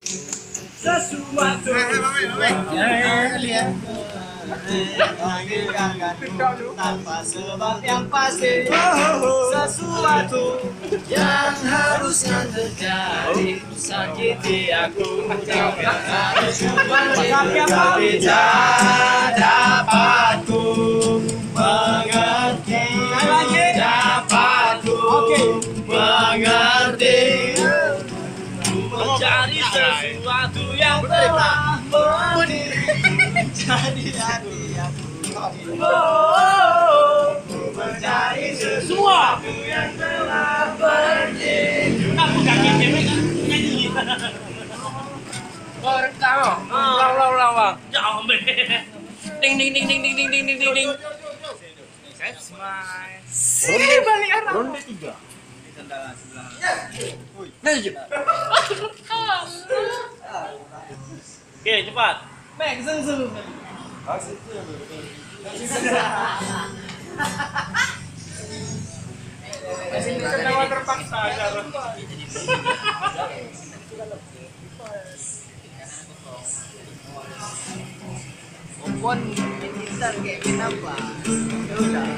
sesuatu tanpa sebab yang pasti, sesuatu yang harusnya terjadi sakiti aku, tapi tak dapat ku mengerti, dapat ku mengerti, mencari sesuatu yang telah menjadi hati aku. Mencari sesuatu yang telah pergi. Kamu kaki cewek kan nyanyi. Oh, rekam. Ulang, Bang. Ya ampun. Ding ding ding ding ding ding ding ding ding ding. Balik arah. Ronde 3. Oke, cepat. Mek, zoom. Kenapa terpaksa acara? Kompon pintar kayak kenapa? Ya udah.